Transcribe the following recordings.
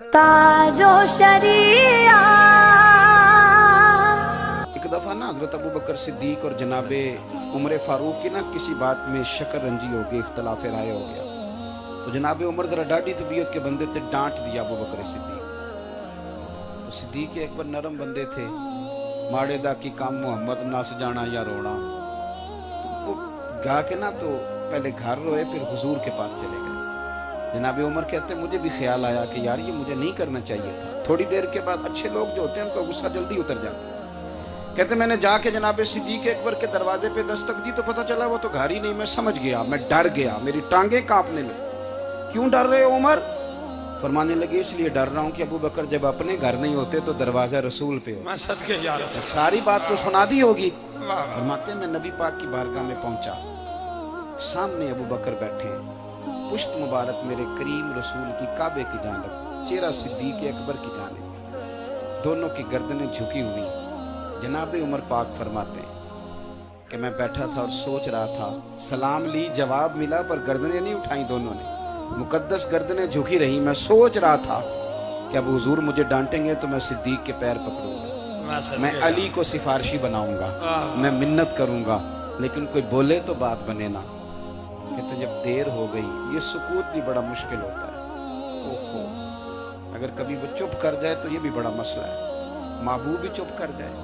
ताजो शरिया। एक दफ़ा ना हज़रत अबू बकर सिद्दीक और जनाबे उमर फ़ारूक की ना किसी बात में शक्र रंजी हो गई, इख्तलाफ राय हो गया। तो जनाबे उमर ज़रा डाढ़ी तबीयत के बंदे थे, डांट दिया अबू बकर सिद्दीक। तो सिद्दीक अकबर नरम बंदे थे, माड़े दा की काम मोहम्मद नस जाना या रोना। तो वो गा के ना तो पहले घर रोए, फिर हुजूर के पास चले गए। जनाबे उमर कहते मुझे भी ख्याल आया कि यार ये मुझे नहीं करना चाहिए था। थोड़ी देर के बाद अच्छे लोग जो होते हैं उनका गुस्सा जल्दी उतर जाता है। कहते मैंने जाके जनाबे सिद्दीक अकबर के दरवाजे पे दस्तक दी तो पता चला वो तो घर ही नहीं। मैं समझ गया, मैं डर गया, मेरी टांगे कांपने लगी। क्यों डर रहे हो उमर? फरमाने लगे इसलिए डर रहा हूँ कि अबू बकर जब अपने घर नहीं होते तो दरवाजा रसूल पे हो। सारी बात तो सुना दी होगी। फरमाते मैं नबी पाक की बारगाह में पहुंचा, सामने अबू बकर बैठे, पुश्त मुबारक मेरे करीम रसूल की काबे की जानब, चेहरा सिद्दीक अकबर की जानब, दोनों की गर्दनें झुकी हुई। जनाबे उमर पाक फरमाते हैं कि मैं बैठा था और सोच रहा था, सलाम ली, जवाब मिला, पर गर्दनें नहीं उठाई दोनों ने, मुकद्दस गर्दनें झुकी रही। मैं सोच रहा था कि अब हुजूर मुझे डांटेंगे तो मैं सिद्दीक के पैर पकड़ूंगा, मैं अली को सिफारिशी बनाऊंगा, मैं मिन्नत करूंगा, लेकिन कोई बोले तो बात बने ना। कहते जब देर हो गई, ये सुकूत भी बड़ा मुश्किल होता है। ओहो, अगर कभी वो चुप कर जाए तो ये भी बड़ा मसला है, महबूब भी चुप कर जाए।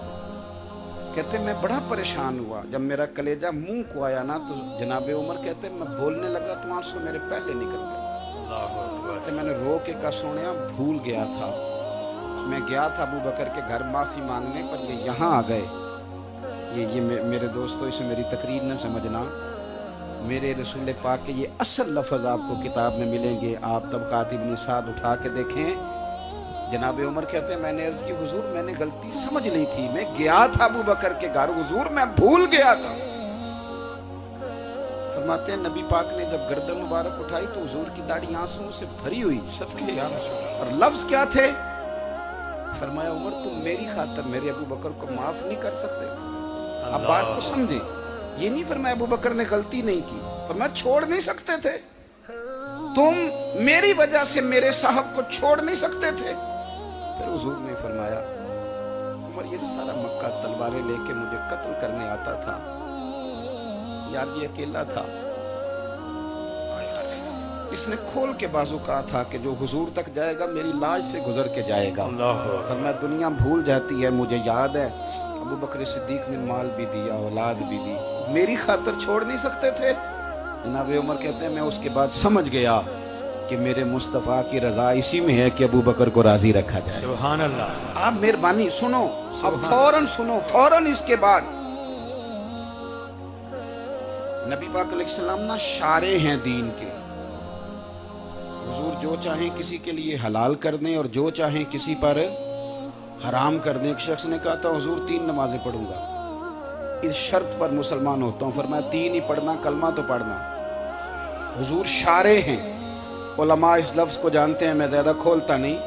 कहते मैं बड़ा परेशान हुआ, जब मेरा कलेजा मुंह को आया ना तो जनाबे उमर कहते मैं बोलने लगा तो आंसू मेरे पहले निकल गए। कहते मैंने रो के का सोनिया भूल गया था, मैं गया था अबू बकर के घर माफ़ी मांगने, पर ये यहाँ आ गए। ये मेरे दोस्तों इसे मेरी तकरीर न समझना, मेरे रसूल पाक के ये असल लफ्ज़ आपको किताब में मिलेंगे। आप तबक़ात इब्न साद उठा के देखें। जनाबे उमर कहते हैं मैंने अर्ज़ की हुजूर मैंने गलती समझ ली थी, मैं गया था अबू बकर के घर, हुजूर मैं भूल गया था। फरमाते हैं नबी पाक ने जब गर्दन मुबारक उठाई तो हुजूर की दाढ़ी आंसुओं से भरी हुई। और लफ्ज़ क्या थे? फरमाया उमर तुम मेरी खातिर मेरे अबू बकर को माफ़ नहीं कर सकते थे। अब बात को समझे, ये नहीं फरमाया अबू बकर ने गलती नहीं की, फरमाया छोड़ नहीं सकते थे, तुम मेरी वजह से मेरे साहब को छोड़ नहीं सकते थे। फिर हुजूर ने फरमाया उमर ये सारा मक्का तलवारें लेके मुझे कत्ल करने आता था, यार ये अकेला था, इसने खोल के बाजू कहा था कि जो हुजूर तक जाएगा मेरी लाश से गुजर के जाएगा। फरमाया दुनिया भूल जाती है, मुझे याद है अबू बकर सिद्दीक ने माल भी दिया, औलाद भी दी, मेरी खातिर छोड़ नहीं सकते थे। जनाब उमर कहते हैं मैं उसके बाद समझ गया कि मेरे मुस्तफ़ा की रजा इसी में है कि अबू बकर को राजी रखा जाए। सुभान अल्लाह। आप मेहरबानी सुनो, अब फौरन सुनो, फौरन इसके बाद नबी पाक अलैहिस्सलाम ना शारे हैं दीन के। हुजूर जो चाहें किसी के लिए हलाल कर दें और जो चाहें किसी पर हराम कर दें। एक शख्स ने कहा था हुजूर 3 नमाजें पढ़ूंगा, इस शर्त पर मुसलमान होता हूँ। फरमाया 3 ही पढ़ना, कलमा तो पढ़ना। हुजूर शारे हैं, उलमा इस लफ्ज को जानते हैं, मैं ज्यादा खोलता नहीं।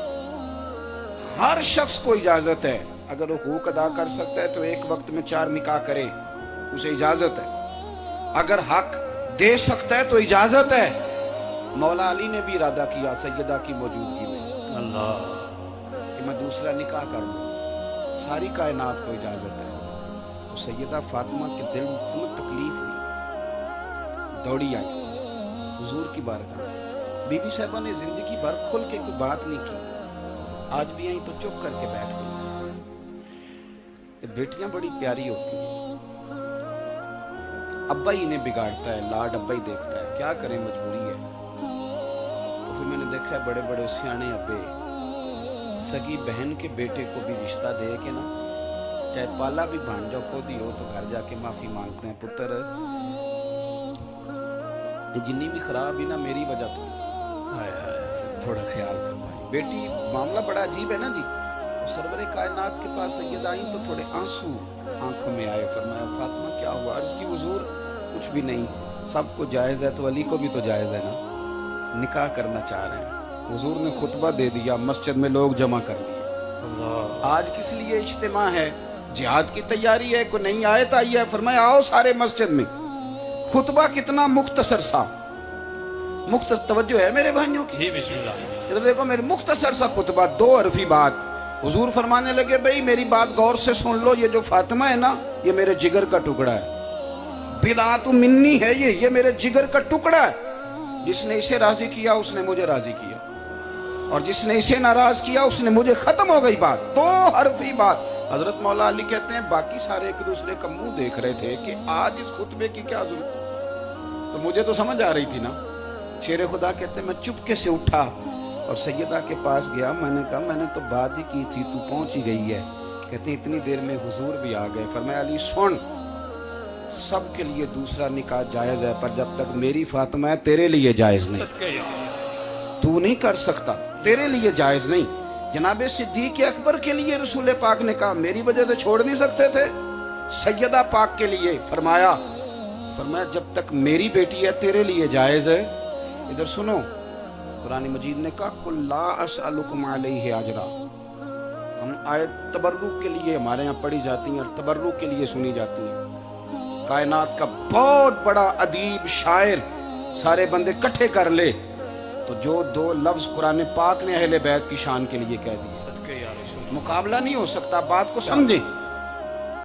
हर शख्स को इजाजत है, अगर वो हुकूक अदा कर सकता है तो एक वक्त में 4 निकाह करे, उसे इजाजत है। अगर हक दे सकता है तो इजाजत है। मौला अली ने भी इरादा किया सैयदा की मौजूदगी में अल्लाह कि मैं दूसरा निकाह कर लूं, सारी कायनात को इजाजत है। तो सैयदा फातिमा के दिल में बहुत तकलीफ हुई, दौड़ी आई हुजूर की बारगाह। बीबी साहिबा ने जिंदगी भर खुल के कोई बात नहीं की, आज भी आई तो चुप करके बैठ गई। बेटियां बड़ी प्यारी होती हैं, अब्बा ही इन्हें बिगाड़ता है, लाड अब्बा ही देखता है, क्या करें मजबूरी है। तो फिर मैंने देखा है बड़े बड़े सियाने अब्बे सगी बहन के बेटे को भी रिश्ता दे के ना, चाहे पाला भी भांजा खुद ही हो, तो घर जाके माफी मांगते हैं, पुत्र ये जिन्नी भी खराब ही ना मेरी वजह तो थोड़ा ख्याल फरमाए। बेटी मामला बड़ा अजीब है ना जी। सरवरे कायनात के पास सैयद आई तो थोड़े आंसू आंखों में आए। फरमाया फातिमा क्या हुआ? अर्ज की हुजूर कुछ भी नहीं, सबको जायज़ है तो अली को भी तो जायज़ है ना, निकाह करना चाह रहे हैं। हुजूर ने खुतबा दे दिया, मस्जिद में लोग जमा कर लिए। आज किस लिए इज्तिमा है? जिहाद की तैयारी है, कोई नई आयत आई है, फरमाया आओ सारे मस्जिद में। खुतबा कितना मुख्तसर सा, मुख्तसर तवज्जो है मेरे भाइयों की। ادھر دیکھو میری مختصر سا خطبہ 2 حرفی بات. حضور فرمانے لگے بھئی میری بات غور سے سن لو, یہ جو فاطمہ ہے نا یہ میرے جگر کا ٹکڑا ہے, بضعۃ منی ہے, یہ میرے جگر کا ٹکڑا ہے. جس نے اسے راضی کیا اس نے مجھے راضی کیا, اور جس نے اسے ناراض کیا اس نے مجھے. ختم ہو گئی بات, 2 حرفی بات. حضرت مولا علی کہتے ہیں باقی سارے ایک دوسرے کا منہ دیکھ رہے تھے کہ آج اس خطبے کی کیا ضرورت, تو مجھے تو سمجھ آ رہی تھی نا. شیر خدا کہتے ہیں میں چپکے سے اٹھا اور سیدہ کے پاس گیا. میں نے کہا میں نے تو بات ہی کی تھی, تو پہنچ ہی گئی ہے. کہتے ہیں اتنی دیر میں حضور بھی آ گئے. فرمایا علی سن, سب کے لیے دوسرا نکاح جائز ہے, پر جب تک میری فاطمہ ہے تیرے لیے جائز نہیں. تو نہیں کر سکتا, تیرے لیے جائز نہیں. جناب صدیق اکبر کے لیے رسول پاک نے کہا, میری وجہ سے چھوڑ نہیں سکتے تھے. سیدہ پاک کے لیے فرمایا جب تک میری بیٹی ہے تیرے لیے جائز ہے. ادھر سنو, قرآن مجید نے کہا قُلْ لَا أَسْأَلُكُمْ عَلَيْهِ أَجْرًا. ہم آیت تبرک کے لیے ہمارے ہاں پڑھی جاتی ہیں اور تبرک کے لیے سنی جاتی ہیں. کائنات کا بہت بڑا ادیب شاعر سارے بندے کٹھے کر لے تو جو 2 لفظ قرآن پاک نے اہل بیت کی شان کے لیے کہہ دی, مقابلہ نہیں ہو سکتا. بات کو سمجھیں.